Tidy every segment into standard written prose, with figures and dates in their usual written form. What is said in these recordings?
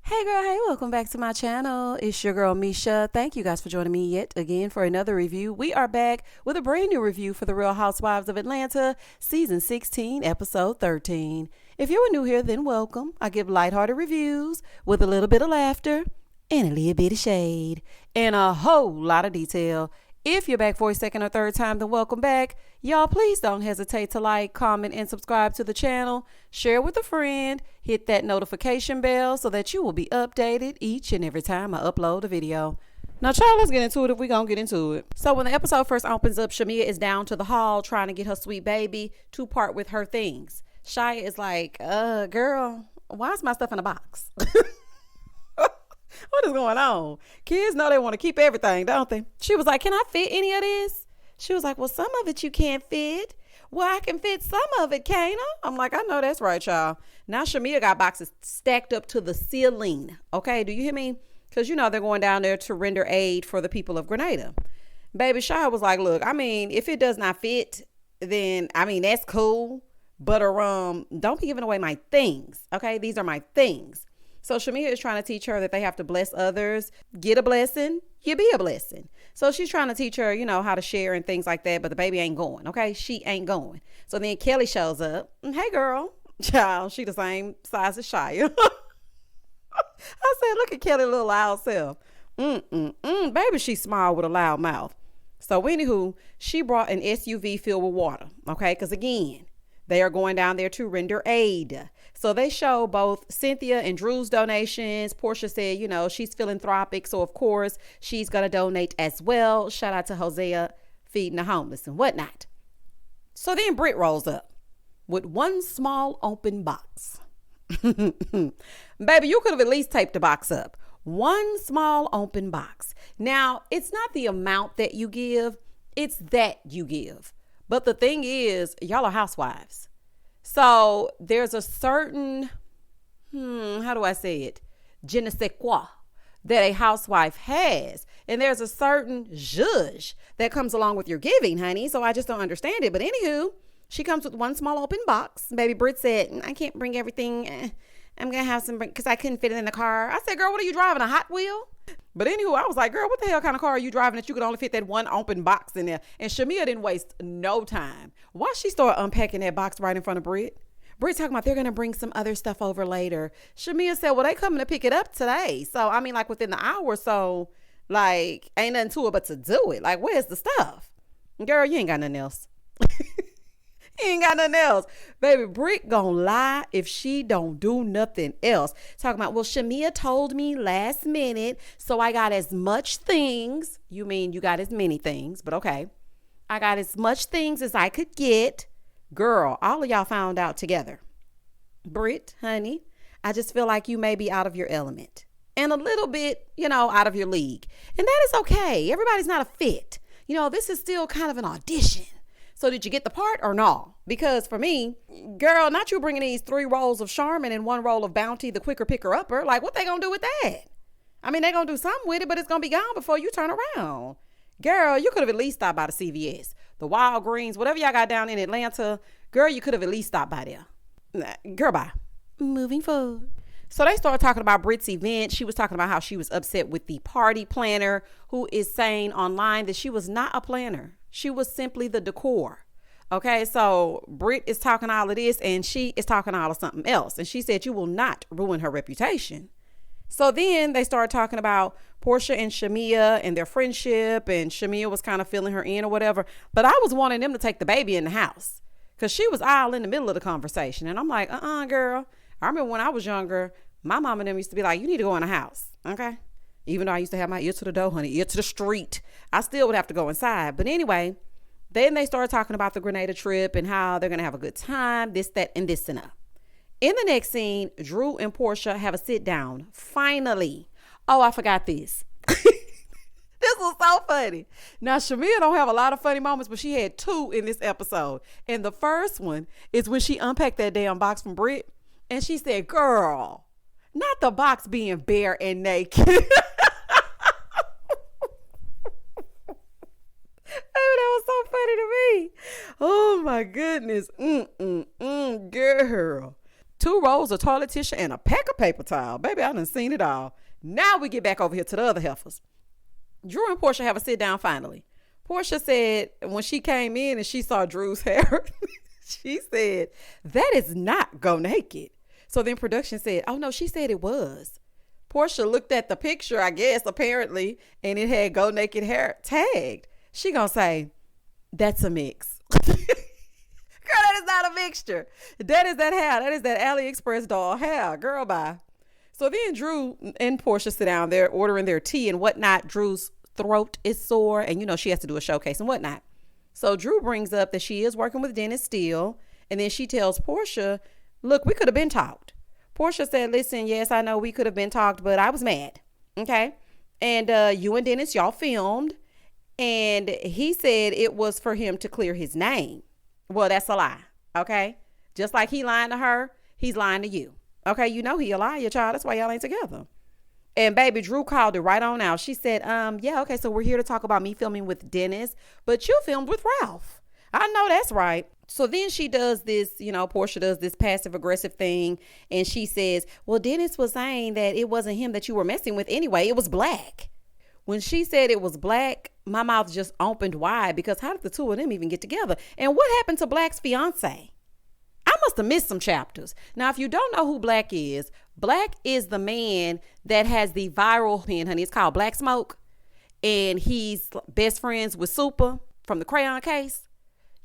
Hey girl, hey, welcome back to my channel. It's your girl Misha. Thank you guys for joining me yet again for another review. We are back with a brand new review for The Real Housewives of Atlanta, season 16, episode 13. If you are new here, then welcome. I give lighthearted reviews with a little bit of laughter and a little bit of shade and a whole lot of detail. If you're back for a second or third time, then welcome back. Y'all, please don't hesitate to like, comment, and subscribe to the channel. Share with a friend. Hit that notification bell so that you will be updated each and every time I upload a video. Now, child, let's get into it if we're going to get into it. So when the episode first opens up, Shamia is down to the hall trying to get her sweet baby to part with her things. Shia is like, girl, why is my stuff in a box? What is going on? Kids know they want to keep everything, don't they? She was like, can I fit any of this? She was like, well, some of it you can't fit. Well, I can fit some of it, can't I? I'm like, I know that's right, y'all. Now Shamia got boxes stacked up to the ceiling. Okay, do you hear me? Because, you know, they're going down there to render aid for the people of Grenada. Baby Shia was like, look, I mean, if it does not fit, then, I mean, that's cool. But don't be giving away my things. Okay, these are my things. So Shamia is trying to teach her that they have to bless others, get a blessing, you be a blessing. So she's trying to teach her, you know, how to share and things like that. But the baby ain't going. Okay, she ain't going. So then Kelly shows up. Hey, girl, child, she the same size as Shia. I said, look at Kelly, little loud self. Baby, she's small with a loud mouth. So anywho, she brought an SUV filled with water. Okay, because again, they are going down there to render aid. So they show both Cynthia and Drew's donations. Portia said, you know, she's philanthropic. So, of course, she's going to donate as well. Shout out to Hosea feeding the homeless and whatnot. So then Britt rolls up with one small open box. Baby, you could have at least taped the box up. One small open box. Now, it's not the amount that you give. It's that you give. But the thing is, y'all are housewives. So there's a certain, how do I say it? Je ne sais quoi that a housewife has. And there's a certain zhuzh that comes along with your giving, honey. So I just don't understand it. But anywho, she comes with one small open box. Baby Britt said, I can't bring everything. I'm going to have some, because I couldn't fit it in the car. I said, girl, what are you driving, a Hot Wheel? But anywho, I was like, girl, what the hell kind of car are you driving that you could only fit that one open box in there? And Shamia didn't waste no time. Why she started unpacking that box right in front of Britt? Britt talking about they're going to bring some other stuff over later. Shamia said, well, they coming to pick it up today. So, I mean, like within the hour or so, like, ain't nothing to it but to do it. Like, where's the stuff? Girl, you ain't got nothing else. He ain't got nothing else. Baby, Britt gonna lie if she don't do nothing else. Talking about, well, Shamia told me last minute, so I got as much things. You mean you got as many things, but okay. I got as much things as I could get. Girl, all of y'all found out together. Britt, honey, I just feel like you may be out of your element. And a little bit, you know, out of your league. And that is okay. Everybody's not a fit. You know, this is still kind of an audition. So did you get the part or no? Because for me, girl, not you bringing these 3 rolls of Charmin and 1 roll of Bounty, the quicker picker upper. Like, what they gonna do with that? I mean, they gonna do something with it, but it's gonna be gone before you turn around. Girl, you could have at least stopped by the CVS, the Walgreens, whatever y'all got down in Atlanta. Girl, you could have at least stopped by there. Girl, bye. Moving forward. So they started talking about Britt's event. She was talking about how she was upset with the party planner, who is saying online that she was not a planner. She was simply the decor. Okay, so Britt is talking all of this and she is talking all of something else. And she said you will not ruin her reputation. So then they started talking about Portia and Shamia and their friendship. And Shamia was kind of filling her in or whatever. But I was wanting them to take the baby in the house because she was all in the middle of the conversation. And I'm like, girl. I remember when I was younger, my mom and them used to be like, you need to go in the house. Okay. Even though I used to have my ear to the door, honey, ear to the street, I still would have to go inside. But anyway, then they started talking about the Grenada trip and how they're going to have a good time, this, that, and this and that. In the next scene, Drew and Portia have a sit down. Finally. Oh, I forgot this. This was so funny. Now, Shamia don't have a lot of funny moments, but she had 2 in this episode. And the first one is when she unpacked that damn box from Britt. And she said, girl, not the box being bare and naked. That was so funny to me. Oh my goodness. Girl. 2 rolls of toilet tissue, and a pack of paper towel. Baby, I done seen it all. Now we get back over here to the other heifers. Drew and Portia have a sit down finally. Portia said when she came in and she saw Drew's hair, she said, that is not Go Naked. So then production said, oh no, she said it was. Portia looked at the picture, I guess, apparently, and it had Go Naked hair tagged. She gonna say, that's a mix. Girl, that is not a mixture. That is that hair. That is that AliExpress doll hair. Girl, bye. So then Drew and Portia sit down there ordering their tea and whatnot. Drew's throat is sore and, you know, she has to do a showcase and whatnot. So Drew brings up that she is working with Dennis still. And then she tells Portia, look, we could have been talked. Portia said, listen, yes, I know we could have been talked, but I was mad. Okay. And you and Dennis, y'all filmed. And he said it was for him to clear his name. Well, that's a lie. Okay. Just like he lying to her, he's lying to you. Okay. You know he a liar, child. That's why y'all ain't together. And baby, Drew called it right on out. She said, yeah, okay, so we're here to talk about me filming with Dennis, but you filmed with Ralph. I know that's right. So then she does this, you know, Portia does this passive aggressive thing. And she says, well, Dennis was saying that it wasn't him that you were messing with anyway. It was Black. When she said it was Black, my mouth just opened wide because how did the two of them even get together? And what happened to Black's fiance? I must have missed some chapters. Now, if you don't know who Black is the man that has the viral pen, honey. It's called Black Smoke. And he's best friends with Super from the Crayon Case.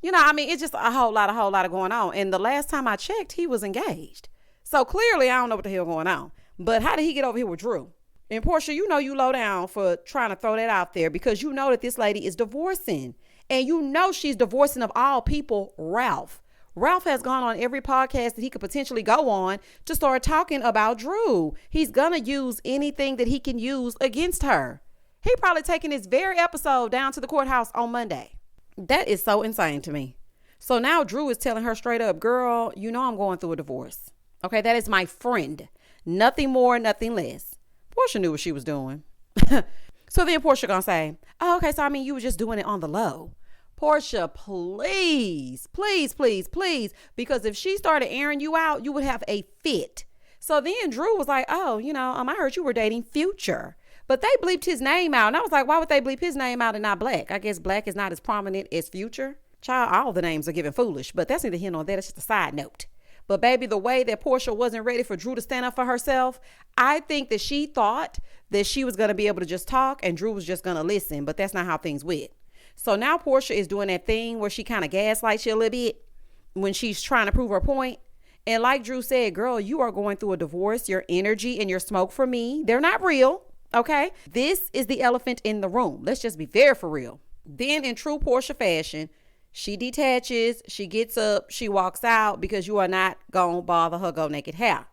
You know, I mean, it's just a whole lot of going on. And the last time I checked, he was engaged. So clearly, I don't know what the hell going on. But how did he get over here with Drew? And Portia, you know you low down for trying to throw that out there because you know that this lady is divorcing. And you know she's divorcing of all people, Ralph. Ralph has gone on every podcast that he could potentially go on to start talking about Drew. He's going to use anything that he can use against her. He probably taking this very episode down to the courthouse on Monday. That is so insane to me. So now Drew is telling her straight up, girl, you know I'm going through a divorce. Okay, that is my friend. Nothing more, nothing less. Portia knew what she was doing. So then Portia gonna say, oh, okay, so I mean you were just doing it on the low. Portia, please, because if she started airing you out, you would have a fit. So then Drew was like, oh, you know, I heard you were dating Future, but they bleeped his name out. And I was like, why would they bleep his name out and not Black? I guess Black is not as prominent as Future. Child, all the names are given foolish, but that's neither here nor there. It's just a side note. But baby, the way that Portia wasn't ready for Drew to stand up for herself, I think that she thought that she was going to be able to just talk and Drew was just going to listen, but that's not how things went. So now Portia is doing that thing where she kind of gaslights you a little bit when she's trying to prove her point. And like Drew said, girl, you are going through a divorce. Your energy and your smoke for me, they're not real. Okay. This is the elephant in the room. Let's just be very for real. Then in true Portia fashion, she detaches, she gets up, she walks out because you are not going to bother her Go Naked hair.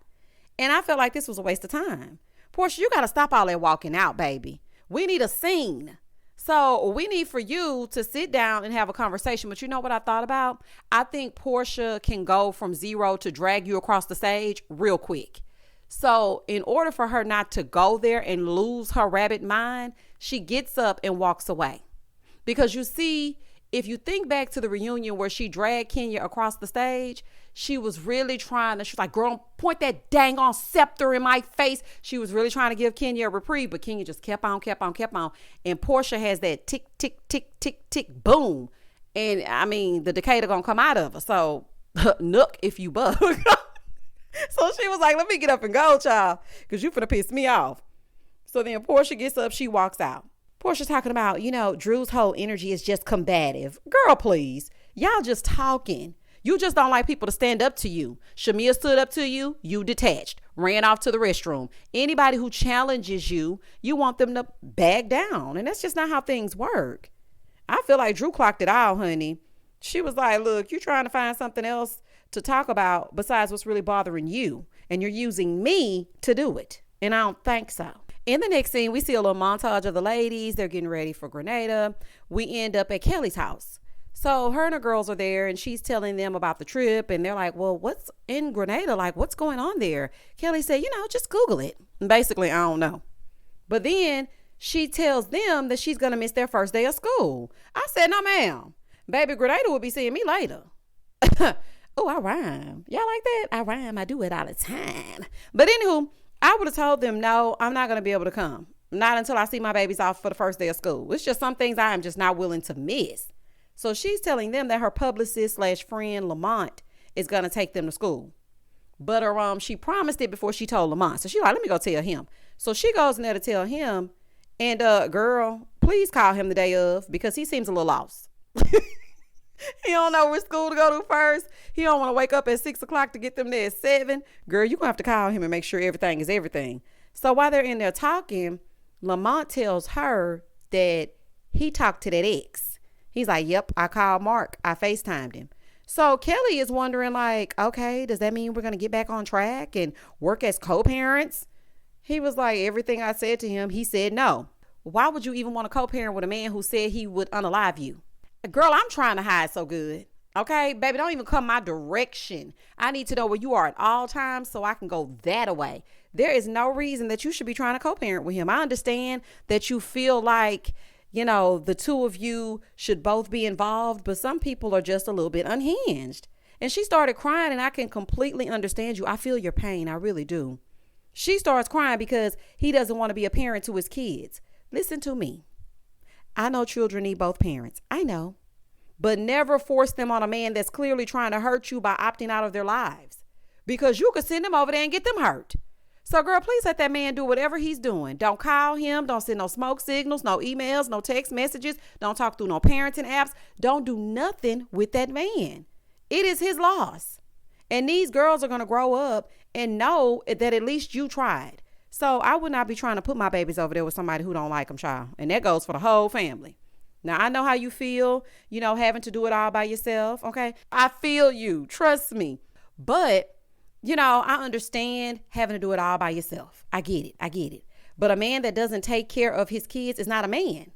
And I felt like this was a waste of time. Portia, you got to stop all that walking out, baby. We need a scene. So we need for you to sit down and have a conversation. But you know what I thought about? I think Portia can go from zero to drag you across the stage real quick. So in order for her not to go there and lose her rabbit mind, she gets up and walks away. Because you see, if you think back to the reunion where she dragged Kenya across the stage, she was really trying to, she was like, girl, point that dang on scepter in my face. She was really trying to give Kenya a reprieve, but Kenya just kept on. And Portia has that tick, tick, tick, tick, tick, boom. And I mean, the Decatur gonna come out of her. So nook if you bug. So she was like, let me get up and go, child, because you finna piss me off. So then Portia gets up, she walks out. Portia's talking about, you know, Drew's whole energy is just combative. Girl, please. Y'all just talking. You just don't like people to stand up to you. Shamia stood up to you. You detached. Ran off to the restroom. Anybody who challenges you, you want them to back down. And that's just not how things work. I feel like Drew clocked it all, honey. She was like, look, you're trying to find something else to talk about besides what's really bothering you. And you're using me to do it. And I don't think so. In the next scene, we see a little montage of the ladies. They're getting ready for Grenada. We end up at Kelly's house. So her and her girls are there and she's telling them about the trip. And they're like, well, what's in Grenada? Like, what's going on there? Kelly said, you know, just Google it. And basically, I don't know. But then she tells them that she's going to miss their first day of school. I said, no, ma'am. Baby, Grenada will be seeing me later. Oh, I rhyme. Y'all like that? I rhyme. I do it all the time. But anywho, I would have told them, no, I'm not going to be able to come. Not until I see my babies off for the first day of school. It's just some things I am just not willing to miss. So she's telling them that her publicist / friend Lamont is going to take them to school. But she promised it before she told Lamont. So she's like, let me go tell him. So she goes in there to tell him. And girl, please call him the day of, because he seems a little lost. He don't know which school to go to first. He don't want to wake up at 6 o'clock to get them there at 7. Girl, you're going to have to call him and make sure everything is everything. So while they're in there talking, Lamont tells her that he talked to that ex. He's like, yep, I called Mark. I FaceTimed him. So Kelly is wondering, like, okay, does that mean we're going to get back on track and work as co-parents? He was like, everything I said to him, he said no. Why would you even want to co-parent with a man who said he would unalive you? Girl, I'm trying to hide so good. Okay, baby, don't even come my direction. I need to know where you are at all times so I can go that away. There is no reason that you should be trying to co-parent with him. I understand that you feel like, the two of you should both be involved, but some people are just a little bit unhinged. And she started crying, and I can completely understand you. I feel your pain. I really do. She starts crying because he doesn't want to be a parent to his kids. Listen to me. I know children need both parents. I know. But never force them on a man that's clearly trying to hurt you by opting out of their lives. Because you could send them over there and get them hurt. So, girl, please let that man do whatever he's doing. Don't call him. Don't send no smoke signals, no emails, no text messages. Don't talk through no parenting apps. Don't do nothing with that man. It is his loss. And these girls are going to grow up and know that at least you tried. So I would not be trying to put my babies over there with somebody who don't like them, child. And that goes for the whole family. Now, I know how you feel, having to do it all by yourself. Okay. I feel you. Trust me. But, I understand having to do it all by yourself. I get it. But a man that doesn't take care of his kids is not a man.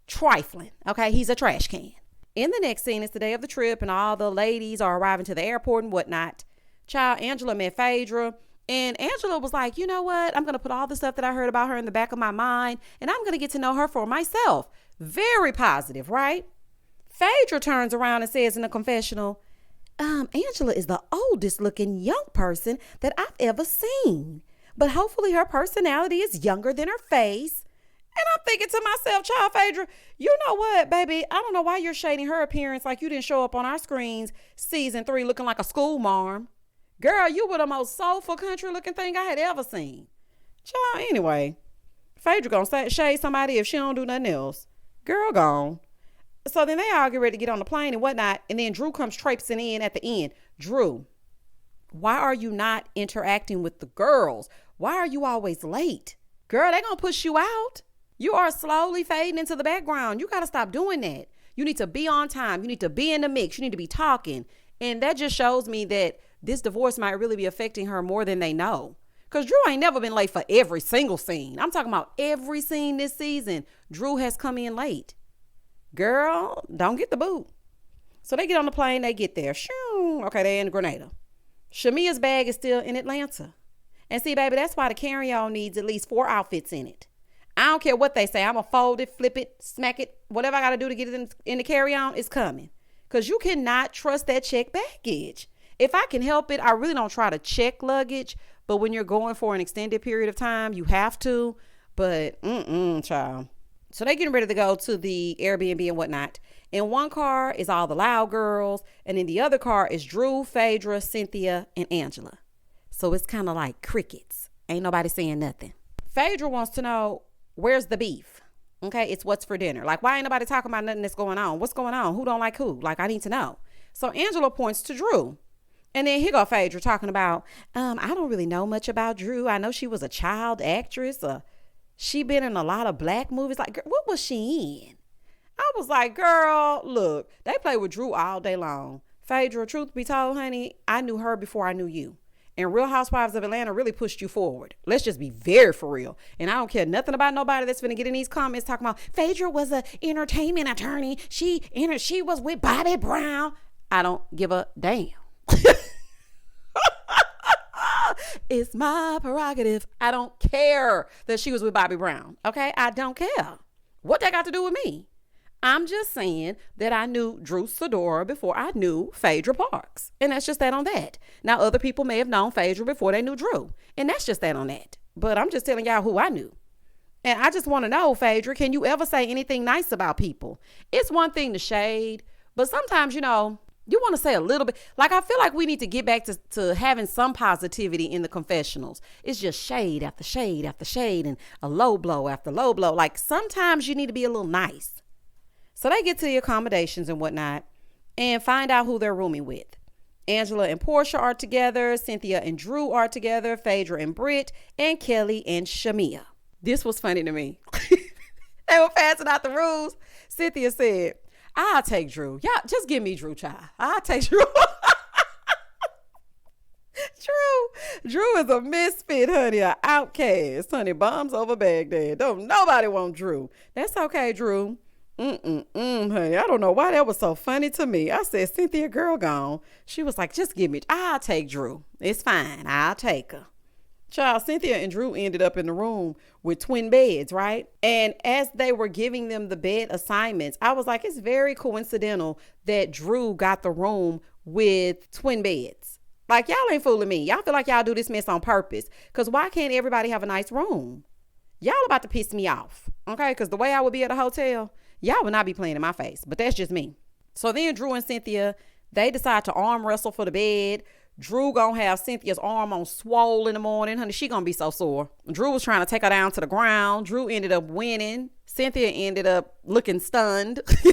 Trifling. Okay. He's a trash can. In the next scene, it's the day of the trip and all the ladies are arriving to the airport and whatnot. Child, Angela met Phaedra. And Angela was like, you know what? I'm going to put all the stuff that I heard about her in the back of my mind, and I'm going to get to know her for myself. Very positive, right? Phaedra turns around and says in a confessional, Angela is the oldest looking young person that I've ever seen. But hopefully her personality is younger than her face. And I'm thinking to myself, child, Phaedra, you know what, baby? I don't know why you're shading her appearance like you didn't show up on our screens season 3 looking like a school marm. Girl, you were the most soulful country looking thing I had ever seen. Child, anyway, Phaedra gonna shade somebody if she don't do nothing else. Girl gone. So then they all get ready to get on the plane and whatnot. And then Drew comes traipsing in at the end. Drew, why are you not interacting with the girls? Why are you always late? Girl, they gonna push you out. You are slowly fading into the background. You gotta stop doing that. You need to be on time. You need to be in the mix. You need to be talking. And that just shows me that this divorce might really be affecting her more than they know. Because Drew ain't never been late for every single scene. I'm talking about every scene this season. Drew has come in late. Girl, don't get the boot. So they get on the plane. They get there. Shoo. Okay, they're in Grenada. Shamia's bag is still in Atlanta. And see, baby, that's why the carry-on needs at least 4 outfits in it. I don't care what they say. I'm going to fold it, flip it, smack it. Whatever I got to do to get it in the carry-on is coming. Because you cannot trust that check baggage. If I can help it, I really don't try to check luggage. But when you're going for an extended period of time, you have to. But, child. So they getting ready to go to the Airbnb and whatnot. In one car is all the loud girls. And in the other car is Drew, Phaedra, Cynthia, and Angela. So it's kind of like crickets. Ain't nobody saying nothing. Phaedra wants to know, where's the beef? Okay, it's what's for dinner. Like, why ain't nobody talking about nothing that's going on? What's going on? Who don't like who? Like, I need to know. So Angela points to Drew. And then here go Phaedra talking about, I don't really know much about Drew. I know she was a child actress. She been in a lot of black movies. Like, girl, what was she in? I was like, girl, look, they play with Drew all day long. Phaedra, truth be told, honey, I knew her before I knew you. And Real Housewives of Atlanta really pushed you forward. Let's just be very for real. And I don't care nothing about nobody that's going to get in these comments talking about Phaedra was an entertainment attorney. She was with Bobby Brown. I don't give a damn. It's my prerogative. I don't care that she was with Bobby Brown. Okay? I don't care. What that got to do with me? I'm just saying that I knew Drew Sidora before I knew Phaedra Parks. And that's just that on that. Now, other people may have known Phaedra before they knew Drew. And that's just that on that. But I'm just telling y'all who I knew. And I just want to know, Phaedra, can you ever say anything nice about people? It's one thing to shade, but sometimes, you want to say a little bit. Like, I feel like we need to get back to having some positivity in the confessionals. It's just shade after shade after shade and a low blow after low blow. Like, sometimes you need to be a little nice. So they get to the accommodations and whatnot and find out who they're rooming with. Angela and Portia are together. Cynthia and Drew are together. Phaedra and Britt, and Kelly and Shamia. This was funny to me. They were passing out the rules. Cynthia said, I'll take Drew. Yeah, just give me Drew, child. I'll take Drew. Drew is a misfit, honey, an outcast, honey, bombs over Baghdad. Don't nobody want Drew. That's okay, Drew. Honey, I don't know why that was so funny to me. I said, Cynthia, girl, gone. She was like, just give me, I'll take Drew. It's fine. I'll take her. Child, Cynthia and Drew ended up in the room with twin beds, right? And as they were giving them the bed assignments, I was like, it's very coincidental that Drew got the room with twin beds. Like, y'all ain't fooling me. Y'all feel like y'all do this mess on purpose. Because why can't everybody have a nice room? Y'all about to piss me off, okay? Because the way I would be at a hotel, y'all would not be playing in my face. But that's just me. So then Drew and Cynthia, they decide to arm wrestle for the bed. Drew gonna have Cynthia's arm on swole in the morning. Honey, she gonna be so sore. Drew was trying to take her down to the ground. Drew ended up winning. Cynthia ended up looking stunned. Her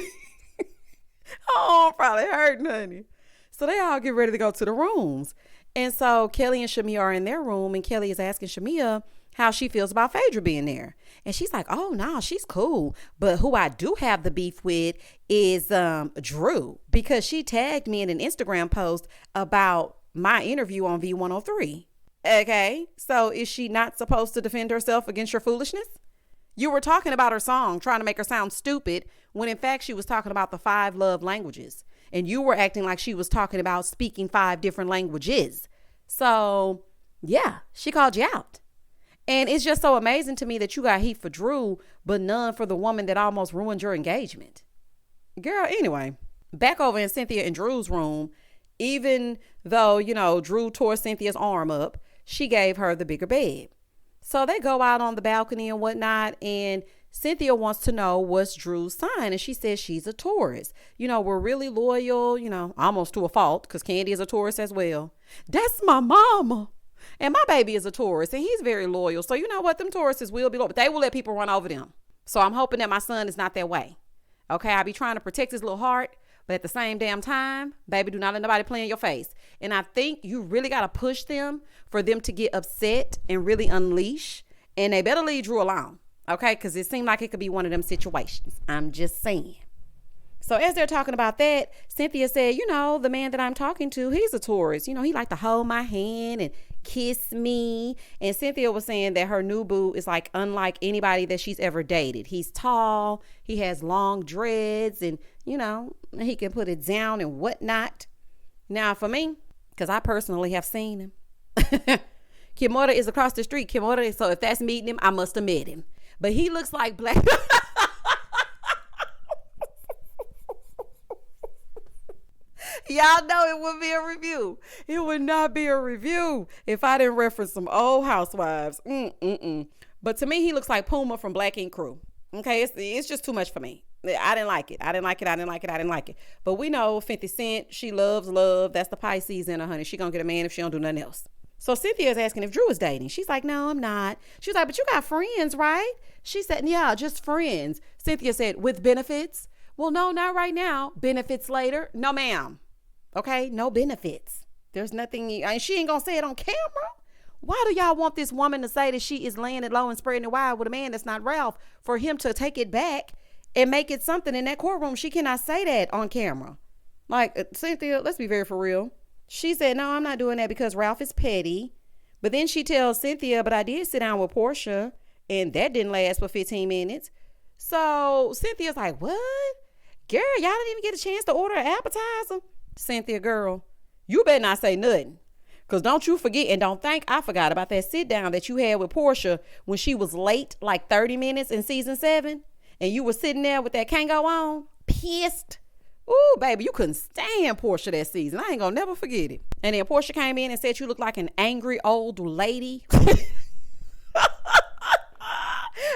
arm probably hurting, honey. So they all get ready to go to the rooms. And so Kelly and Shamia are in their room, and Kelly is asking Shamia how she feels about Phaedra being there. And she's like, oh, no, she's cool. But who I do have the beef with is Drew, because she tagged me in an Instagram post about my interview on V103. Okay, so is she not supposed to defend herself against your foolishness? You were talking about her song, trying to make her sound stupid, when in fact she was talking about the 5 love languages. And you were acting like she was talking about speaking 5 different languages. So, yeah, she called you out. And it's just so amazing to me that you got heat for Drew, but none for the woman that almost ruined your engagement. Girl, anyway, back over in Cynthia and Drew's room, even though, Drew tore Cynthia's arm up, she gave her the bigger bed. So they go out on the balcony and whatnot, and Cynthia wants to know what's Drew's sign. And she says she's a Taurus. We're really loyal, almost to a fault, because Candy is a Taurus as well. That's my mama. And my baby is a Taurus, and he's very loyal. So you know what? Them Tauruses will be loyal, but they will let people run over them. So I'm hoping that my son is not that way. Okay, I be trying to protect his little heart, but at the same damn time, baby, do not let nobody play in your face. And I think you really got to push them for them to get upset and really unleash. And they better leave Drew alone. Okay, because it seemed like it could be one of them situations. I'm just saying. So as they're talking about that, Cynthia said, the man that I'm talking to, he's a Taurus. He like to hold my hand and kiss me. And Cynthia was saying that her new boo is like unlike anybody that she's ever dated. He's tall. He has long dreads, and, he can put it down and whatnot. Now for me, because I personally have seen him. Kimora is across the street. Kimora, so if that's meeting him, I must have met him. But he looks like black. Y'all know it would be a review. It would not be a review if I didn't reference some old Housewives. But to me, he looks like Puma from Black Ink Crew. Okay, it's just too much for me. I didn't like it. But we know 50 Cent, she loves love. That's the Pisces in her, honey. She gonna get a man if she don't do nothing else. So Cynthia is asking if Drew is dating. She's like, no, I'm not. She was like, but you got friends, right? She said, yeah, just friends. Cynthia said, with benefits? Well, no, not right now. Benefits later? No, ma'am. Okay, no benefits. There's nothing, and she ain't gonna say it on camera. Why do y'all want this woman to say that she is laying it low and spreading it wide with a man that's not Ralph, for him to take it back and make it something in that courtroom? She cannot say that on camera. Like, Cynthia, let's be very for real. She said, no, I'm not doing that because Ralph is petty. But then she tells Cynthia, but I did sit down with Portia, and that didn't last for 15 minutes. So Cynthia's like, what? Girl, y'all didn't even get a chance to order an appetizer? Cynthia, girl, you better not say nothing. Because don't you forget, and don't think I forgot about that sit down that you had with Portia when she was late like 30 minutes in season 7. and you were sitting there with that Kango on, pissed. Ooh, baby, you couldn't stand Portia that season. I ain't gonna never forget it. And then Portia came in and said you look like an angry old lady.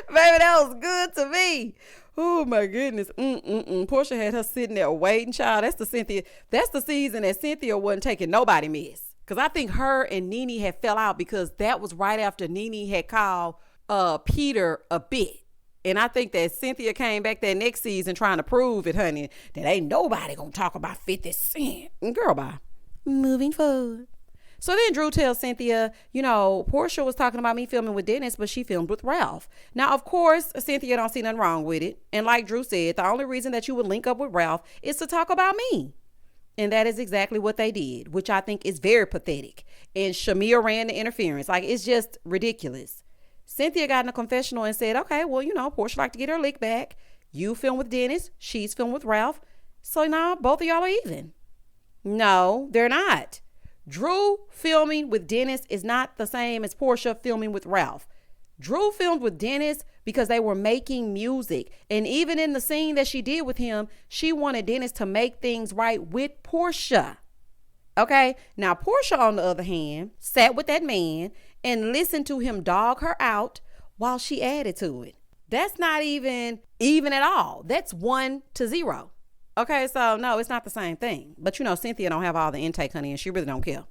Baby, that was good to me. Oh my goodness. Portia had her sitting there waiting, child. That's the season that Cynthia wasn't taking nobody mess. Because I think her and Nene had fell out because that was right after Nene had called Peter a bitch. And I think that Cynthia came back that next season trying to prove it, honey, that ain't nobody gonna talk about 50 Cent. Girl, bye. Moving forward. So then Drew tells Cynthia, Portia was talking about me filming with Dennis, but she filmed with Ralph. Now, of course, Cynthia don't see nothing wrong with it. And like Drew said, the only reason that you would link up with Ralph is to talk about me. And that is exactly what they did, which I think is very pathetic. And Shamia ran the interference. Like, it's just ridiculous. Cynthia got in a confessional and said, okay, well, Portia like to get her lick back. You film with Dennis. She's filmed with Ralph. So now both of y'all are even. No, they're not. Drew filming with Dennis is not the same as Portia filming with Ralph. Drew filmed with Dennis because they were making music. And even in the scene that she did with him, she wanted Dennis to make things right with Portia. Okay. Now, Portia, on the other hand, sat with that man and listened to him dog her out while she added to it. That's not even at all. That's 1-0. Okay, so no, it's not the same thing. But Cynthia don't have all the intake, honey, and she really don't care.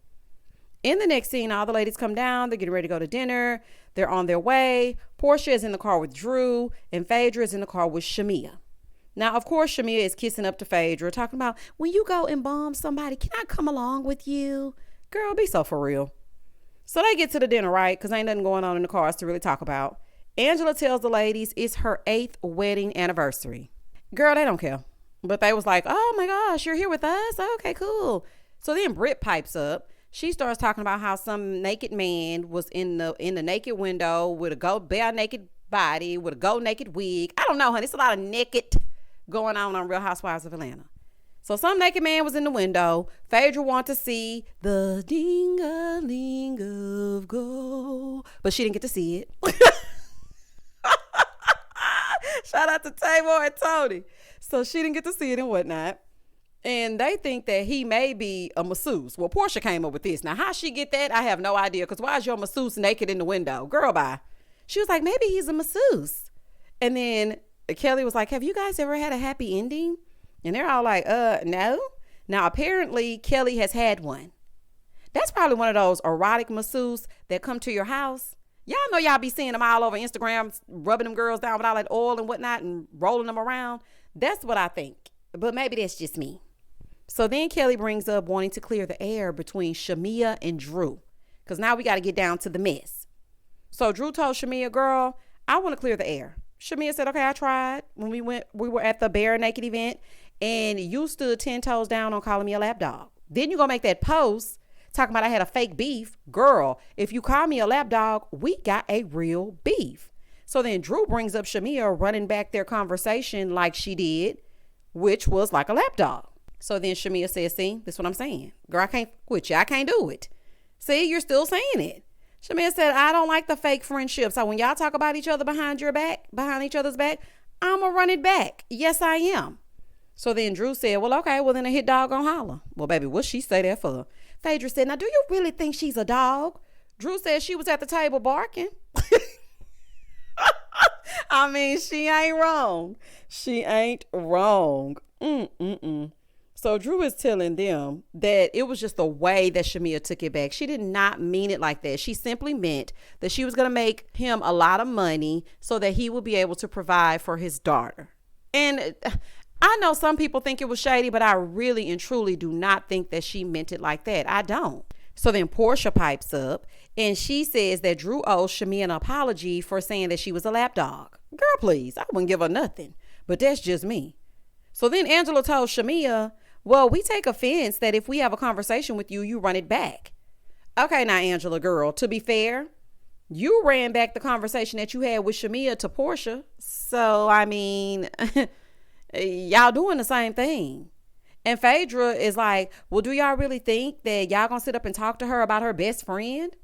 In the next scene, all the ladies come down. They're getting ready to go to dinner. They're on their way. Portia is in the car with Drew, and Phaedra is in the car with Shamia. Now, of course, Shamia is kissing up to Phaedra, talking about, when you go and bomb somebody, can I come along with you? Girl, be so for real. So they get to the dinner, right? Because ain't nothing going on in the cars to really talk about. Angela tells the ladies it's her 8th wedding anniversary. Girl, they don't care. But they was like, oh my gosh, you're here with us? Okay, cool. So then Britt pipes up. She starts talking about how some naked man was in the naked window with a bare naked body, with a naked wig. I don't know, honey. It's a lot of naked going on Real Housewives of Atlanta. So some naked man was in the window. Phaedra wanted to see the ding-a-ling of gold, but she didn't get to see it. Shout out to Tamar and Tony. So she didn't get to see it and whatnot. And they think that he may be a masseuse. Well, Portia came up with this. Now, how she get that, I have no idea. Because why is your masseuse naked in the window? Girl, bye. She was like, maybe he's a masseuse. And then Kelly was like, have you guys ever had a happy ending? And they're all like, no. Now, apparently, Kelly has had one. That's probably one of those erotic masseuses that come to your house. Y'all know y'all be seeing them all over Instagram, rubbing them girls down with all that oil and whatnot and rolling them around. That's what I think. But maybe that's just me. So then Kelly brings up wanting to clear the air between Shamia and Drew. Because now we got to get down to the mess. So Drew told Shamia, girl, I want to clear the air. Shamia said, okay, I tried when we were at the Bare Naked event. And you stood 10 toes down on calling me a lap dog. Then you gonna make that post talking about I had a fake beef. Girl, if you call me a lap dog, we got a real beef. So then Drew brings up Shamia running back their conversation like she did, which was like a lap dog. So then Shamia says, see, this is what I'm saying. Girl, I can't quit you. I can't do it. See, you're still saying it. Shamia said, I don't like the fake friendship. So when y'all talk about each other behind each other's back, I'm gonna run it back. Yes, I am. So then Drew said, well, okay, well, then a hit dog gonna holler. Well, baby, what's she say that for? Phaedra said, now, do you really think she's a dog? Drew said she was at the table barking. I mean, she ain't wrong. She ain't wrong. So Drew is telling them that it was just the way that Shamia took it back. She did not mean it like that. She simply meant that she was going to make him a lot of money so that he would be able to provide for his daughter. And I know some people think it was shady, but I really and truly do not think that she meant it like that. I don't. So then Portia pipes up and she says that Drew owes Shamia an apology for saying that she was a lap dog. Girl, please, I wouldn't give her nothing, but that's just me. So then Angela told Shamia, well, we take offense that if we have a conversation with you, you run it back. Okay, now, Angela, girl, to be fair, you ran back the conversation that you had with Shamia to Portia. So, I mean, y'all doing the same thing. And Phaedra is like, well, do y'all really think that y'all gonna sit up and talk to her about her best friend?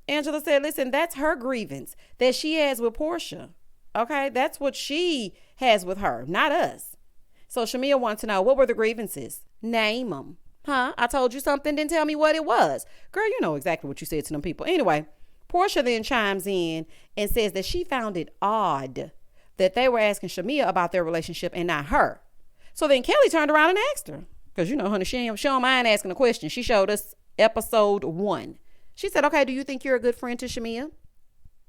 Angela said, listen, that's her grievance that she has with Portia. Okay, that's what she has with her, not us. So Shamia wants to know, what were the grievances? Name them. Huh? I told you something, didn't tell me what it was. Girl, you know exactly what you said to them people. Anyway, Portia then chimes in and says that she found it odd that they were asking Shamia about their relationship and not her. So then Kelly turned around and asked her. Because, you know, honey, she don't mind asking a question. She showed us episode 1. She said, okay, do you think you're a good friend to Shamia?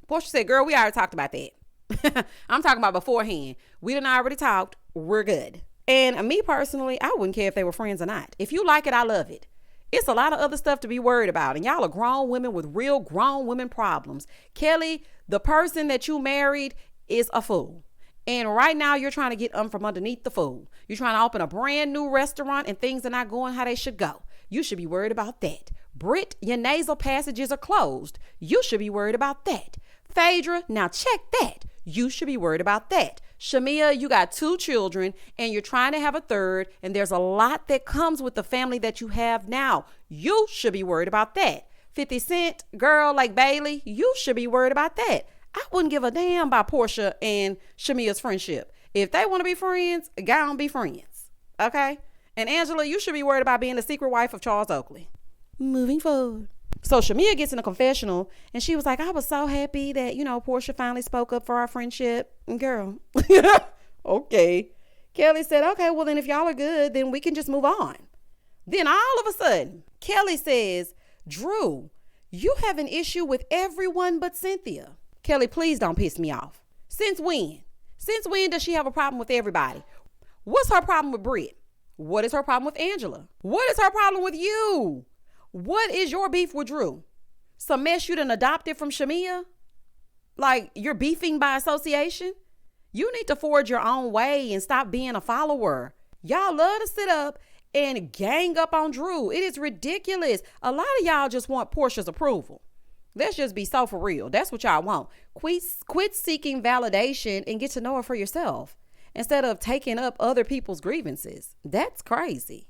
Portia said, girl, we already talked about that. I'm talking about beforehand. We done already talked. We're good. And me personally, I wouldn't care if they were friends or not. If you like it, I love it. It's a lot of other stuff to be worried about. And y'all are grown women with real grown women problems. Kelly, the person that you married is a fool. And right now you're trying to get from underneath the fool. You're trying to open a brand new restaurant and things are not going how they should go. You should be worried about that. Britt, your nasal passages are closed. You should be worried about that. Phaedra, now check that. You should be worried about that. Shamia, you got 2 children and you're trying to have a third, and there's a lot that comes with the family that you have now. You should be worried about that. 50 Cent, girl like Bailey, you should be worried about that. I wouldn't give a damn about Portia and Shamia's friendship. If they want to be friends, go on be friends. Okay? And Angela, you should be worried about being the secret wife of Charles Oakley. Moving forward. So Shamia gets in a confessional and she was like, I was so happy that, you know, Portia finally spoke up for our friendship. Girl. Okay. Kelly said, okay, well then if y'all are good, then we can just move on. Then all of a sudden, Kelly says, Drew, you have an issue with everyone but Cynthia. Kelly, please don't piss me off. Since when? Since when does she have a problem with everybody? What's her problem with Britt? What is her problem with Angela? What is her problem with you? What is your beef with Drew? Some mess you done adopted from Shamia? Like you're beefing by association? You need to forge your own way and stop being a follower. Y'all love to sit up and gang up on Drew. It is ridiculous. A lot of y'all just want Portia's approval. Let's just be so for real. That's what y'all want. Quit seeking validation and get to know her for yourself instead of taking up other people's grievances. That's crazy.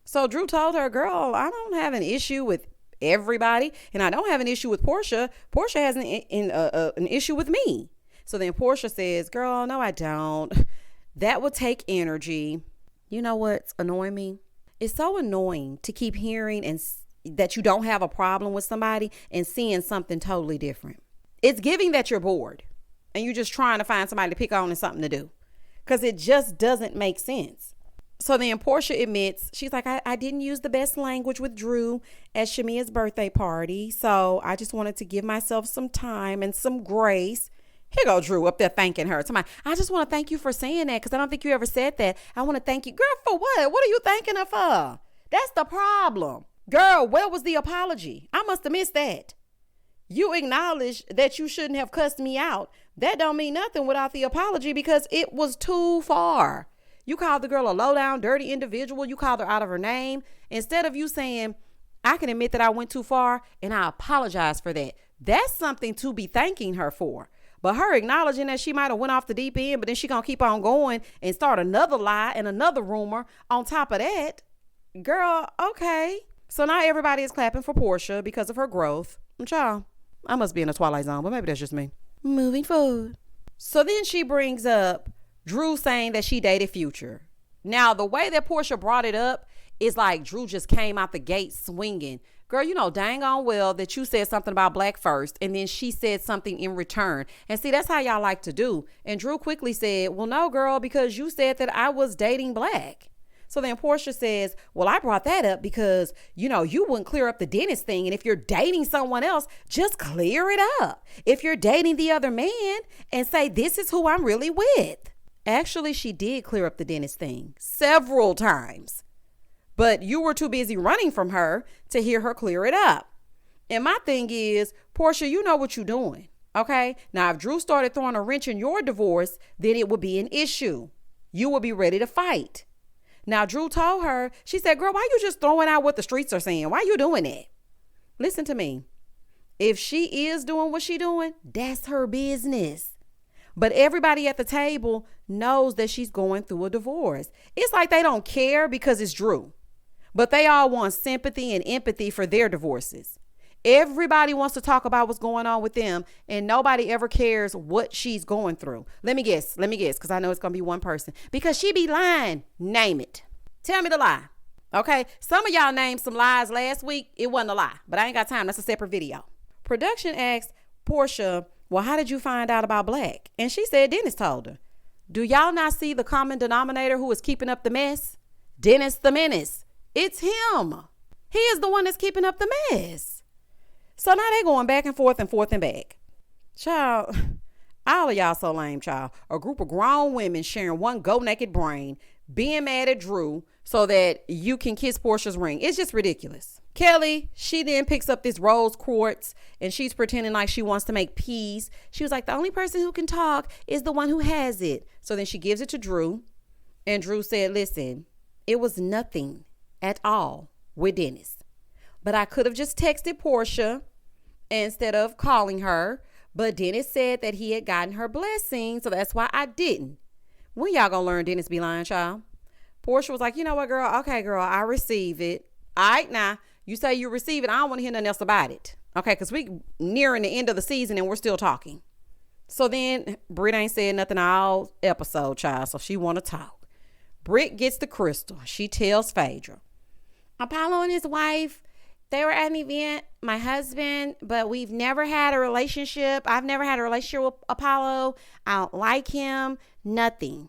So Drew told her, girl, I don't have an issue with everybody and I don't have an issue with Portia. Portia has an issue with me. So then Portia says, girl, no, I don't. That would take energy. You know what's annoying me? It's so annoying to keep hearing and that you don't have a problem with somebody and seeing something totally different. It's giving that you're bored and you're just trying to find somebody to pick on and something to do because it just doesn't make sense. So then Portia admits, she's like, I didn't use the best language with Drew at Shamia's birthday party. So I just wanted to give myself some time and some grace. Here go Drew up there thanking her. Somebody, I just want to thank you for saying that because I don't think you ever said that. I want to thank you. Girl, for what? What are you thanking her for? That's the problem. Girl, where was the apology? I must have missed that. You acknowledged that you shouldn't have cussed me out. That don't mean nothing without the apology because it was too far. You called the girl a low down, dirty individual. You called her out of her name. Instead of you saying, I can admit that I went too far and I apologize for that. That's something to be thanking her for. But her acknowledging that she might have went off the deep end, but then she gonna keep on going and start another lie and another rumor on top of that. Girl, okay. So now everybody is clapping for Portia because of her growth. Child, I must be in a twilight zone, but maybe that's just me. Moving forward. So then she brings up Drew saying that she dated Future. Now, the way that Portia brought it up is like Drew just came out the gate swinging. Girl, you know dang on well that you said something about Black first, and then she said something in return. And see, that's how y'all like to do. And Drew quickly said, well, no, girl, because you said that I was dating Black. So then Portia says, well, I brought that up because, you know, you wouldn't clear up the dentist thing. And if you're dating someone else, just clear it up. If you're dating the other man and say, this is who I'm really with. Actually, she did clear up the dentist thing several times, but you were too busy running from her to hear her clear it up. And my thing is, Portia, you know what you're doing. Okay. Now, if Drew started throwing a wrench in your divorce, then it would be an issue. You would be ready to fight. Now, Drew told her, she said, girl, why you just throwing out what the streets are saying? Why you doing that? Listen to me. If she is doing what she doing, that's her business. But everybody at the table knows that she's going through a divorce. It's like they don't care because it's Drew. But they all want sympathy and empathy for their divorces. Everybody wants to talk about what's going on with them, and nobody ever cares what she's going through. Let me guess, because I know it's going to be one person. Because she be lying. Name it. Tell me the lie. Okay? Some of y'all named some lies last week. It wasn't a lie, but I ain't got time. That's a separate video. Production asked Portia, well, how did you find out about Black? And she said Dennis told her. Do y'all not see the common denominator who is keeping up the mess? Dennis the Menace. It's him. He is the one that's keeping up the mess. So now they going back and forth and back. Child, all of y'all so lame, child. A group of grown women sharing one go naked brain, being mad at Drew so that you can kiss Portia's ring. It's just ridiculous. Kelly, she then picks up this rose quartz and she's pretending like she wants to make peace. She was like, the only person who can talk is the one who has it. So then she gives it to Drew. And Drew said, listen, it was nothing at all with Dennis. But I could have just texted Portia instead of calling her. But Dennis said that he had gotten her blessing. So that's why I didn't. When y'all gonna learn Dennis be lying, child? Portia was like, you know what, girl? Okay, girl, I receive it. All right, now. You say you receive it. I don't want to hear nothing else about it. Okay, because we nearing the end of the season and we're still talking. So then Britt ain't said nothing all episode, child. So she want to talk. Britt gets the crystal. She tells Phaedra. Apollo and his wife, they were at an event, my husband, but we've never had a relationship. I've never had a relationship with Apollo. I don't like him. Nothing.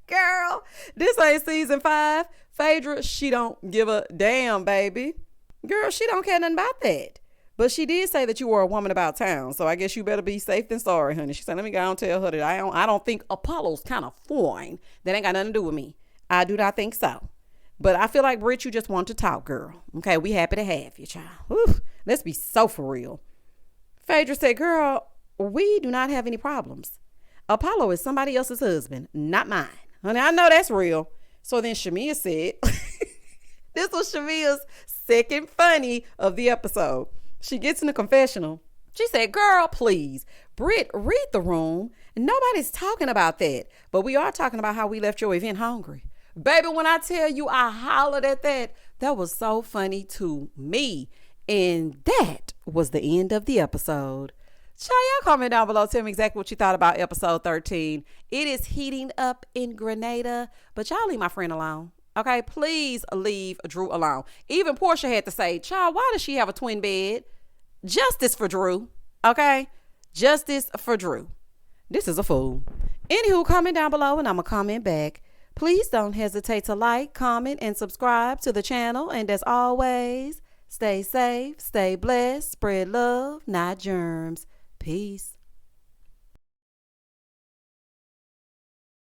Girl, this ain't season 5. Phaedra, she don't give a damn, baby. Girl, she don't care nothing about that. But she did say that you were a woman about town. So I guess you better be safe than sorry, honey. She said, let me go and tell her that I don't think Apollo's kind of foreign. That ain't got nothing to do with me. I do not think so. But I feel like, Britt, you just want to talk, girl. Okay, we happy to have you, child. Whew, let's be so for real. Phaedra said, girl, we do not have any problems. Apollo is somebody else's husband, not mine. Honey, I know that's real. So then Shamia said, this was Shamia's second funny of the episode. She gets in the confessional. She said, girl, please, Britt, read the room. Nobody's talking about that. But we are talking about how we left your event hungry. Baby, when I tell you I hollered at that, that was so funny to me. And that was the end of the episode. Y'all comment down below. Tell me exactly what you thought about episode 13. It is heating up in Grenada, but y'all leave my friend alone. Okay, please leave Drew alone. Even Portia had to say, child, why does she have a twin bed? Justice for Drew. Okay, justice for Drew. This is a fool. Anywho, comment down below and I'm going to comment back. Please don't hesitate to like, comment, and subscribe to the channel. And as always, stay safe, stay blessed, spread love, not germs. Peace.